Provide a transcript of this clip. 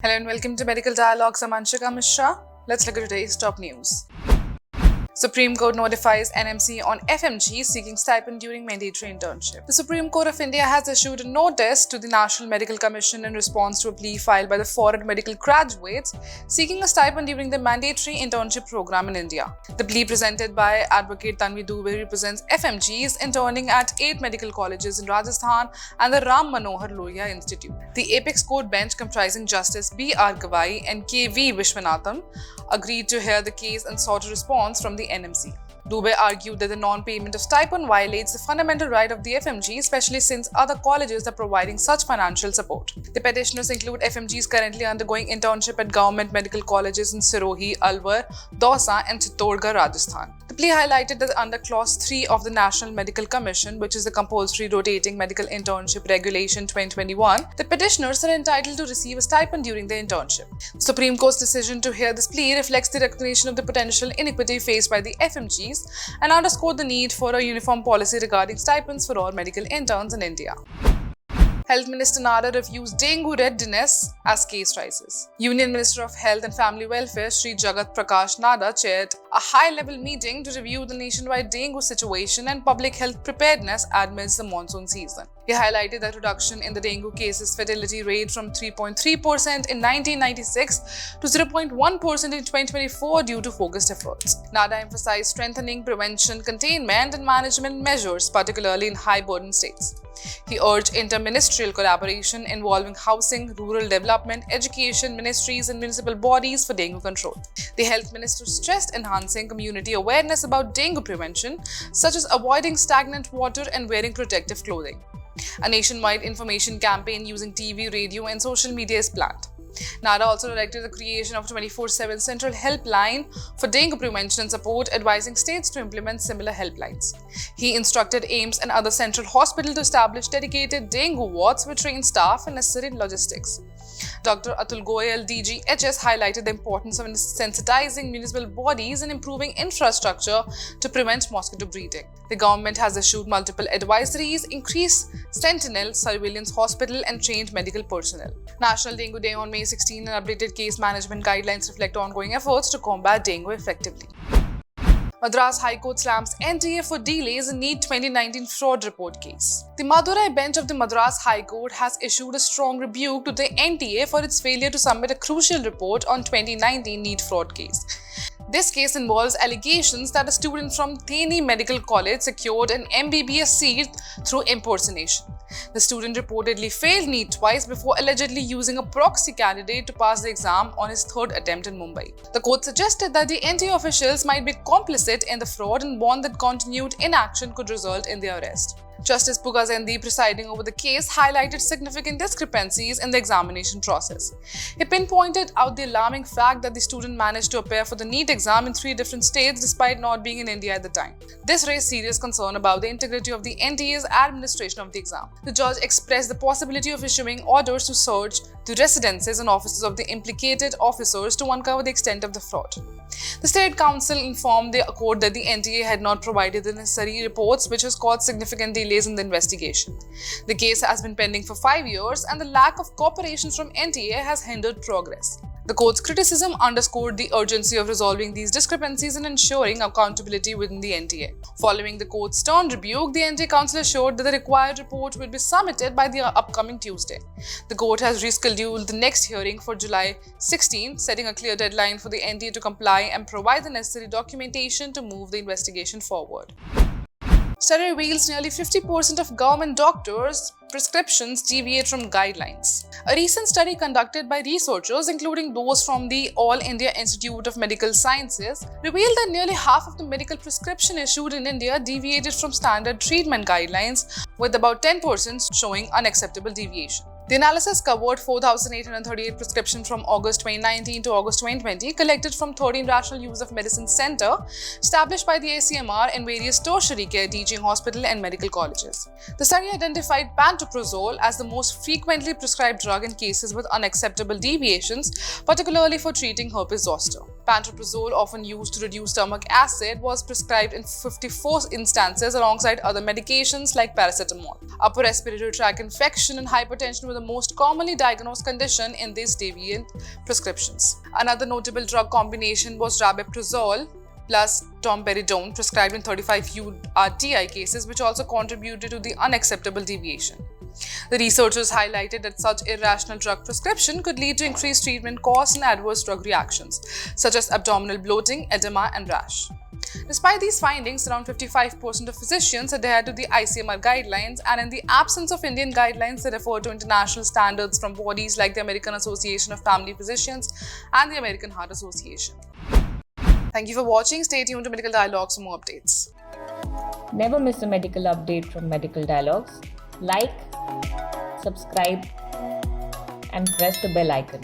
Hello and welcome to Medical Dialogues. I'm Anshika Mishra. Let's look at today's top news. Supreme Court notifies NMC on FMGs seeking stipend during mandatory internship. The Supreme Court of India has issued a notice to the National Medical Commission in response to a plea filed by the foreign medical graduates seeking a stipend during the mandatory internship program in India. The plea presented by Advocate Dengue represents FMGs interning at 8 medical colleges in Rajasthan and the Ram Manohar Lohia Institute. The apex court bench comprising Justice B.R. Gawai and K.V. Vishwanathan agreed to hear the case and sought a response from the NMC. Dubey argued that the non-payment of stipend violates the fundamental right of the FMG, especially since other colleges are providing such financial support. The petitioners include FMGs currently undergoing internship at government medical colleges in Sirohi, Alwar, Dausa and Chittorgarh, Rajasthan. The plea highlighted that under Clause 3 of the National Medical Commission, which is the compulsory rotating medical internship regulation 2021, the petitioners are entitled to receive a stipend during their internship. The Supreme Court's decision to hear this plea reflects the recognition of the potential inequity faced by the FMGs and underscored the need for a uniform policy regarding stipends for all medical interns in India. Health Minister Nadda reviews dengue readiness as case rises. Union Minister of Health and Family Welfare Shri Jagat Prakash Nadda chaired a high-level meeting to review the nationwide dengue situation and public health preparedness amidst the monsoon season. He highlighted that reduction in the dengue cases fatality rate from 3.3% in 1996 to 0.1% in 2024 due to focused efforts. Nadda emphasized strengthening prevention, containment and management measures, particularly in high-burden states. He urged interministerial collaboration involving housing, rural development, education, ministries and municipal bodies for dengue control. The health minister stressed enhancing community awareness about dengue prevention, such as avoiding stagnant water and wearing protective clothing. A nationwide information campaign using TV, radio and social media is planned. Nadda also directed the creation of a 24/7 central helpline for dengue prevention and support, advising states to implement similar helplines. He instructed AIIMS and other central hospitals to establish dedicated dengue wards with trained staff and necessary logistics. Dr. Atul Goyal, DGHS, highlighted the importance of sensitizing municipal bodies and improving infrastructure to prevent mosquito breeding. The government has issued multiple advisories, increased sentinel surveillance hospital and trained medical personnel. National Dengue Day on May 16 and updated case management guidelines reflect ongoing efforts to combat dengue effectively. Madras High Court slams NTA for delays in NEET 2019 fraud report case. The Madurai bench of the Madras High Court has issued a strong rebuke to the NTA for its failure to submit a crucial report on 2019 NEET fraud case. This case involves allegations that a student from DED Medical College secured an MBBS seat through impersonation. The student reportedly failed NEET twice before allegedly using a proxy candidate to pass the exam on his third attempt in Mumbai. The court suggested that the NTA officials might be complicit in the fraud and warned that continued inaction could result in their arrest. Justice Pugazendi, presiding over the case, highlighted significant discrepancies in the examination process. He pinpointed out the alarming fact that the student managed to appear for the NEET exam in 3 different states despite not being in India at the time. This raised serious concern about the integrity of the NTA's administration of the exam. The judge expressed the possibility of issuing orders to search the residences and offices of the implicated officers to uncover the extent of the fraud. The State Council informed the court that the NTA had not provided the necessary reports, which has caused significant delays in the investigation. The case has been pending for 5 years and the lack of cooperation from NTA has hindered progress. The court's criticism underscored the urgency of resolving these discrepancies and ensuring accountability within the NTA. Following the court's stern rebuke, the NTA Council assured that the required report will be submitted by the upcoming Tuesday. The court has rescheduled the next hearing for July 16, setting a clear deadline for the NTA to comply and provide the necessary documentation to move the investigation forward. Study reveals nearly 50% of government doctors' prescriptions deviate from guidelines. A recent study conducted by researchers, including those from the All India Institute of Medical Sciences, revealed that nearly half of the medical prescription issued in India deviated from standard treatment guidelines, with about 10% showing unacceptable deviation. The analysis covered 4,838 prescriptions from August 2019 to August 2020 collected from 13 Rational Use of Medicine Centre established by the ACMR in various tertiary care teaching hospitals and medical colleges. The study identified pantoprazole as the most frequently prescribed drug in cases with unacceptable deviations, particularly for treating herpes zoster. Pantoprazole, often used to reduce stomach acid, was prescribed in 54 instances alongside other medications like paracetamol. Upper respiratory tract infection and hypertension were the most commonly diagnosed condition in these deviant prescriptions. Another notable drug combination was rabeprazole plus domperidone prescribed in 35 UTI cases, which also contributed to the unacceptable deviation. The researchers highlighted that such irrational drug prescription could lead to increased treatment costs and adverse drug reactions, such as abdominal bloating, edema, and rash. Despite these findings, around 55% of physicians adhere to the ICMR guidelines, and in the absence of Indian guidelines, they refer to international standards from bodies like the American Association of Family Physicians and the American Heart Association. Thank you for watching. Stay tuned to Medical Dialogues for more updates. Never miss a medical update from Medical Dialogues. Like, subscribe, and press the bell icon.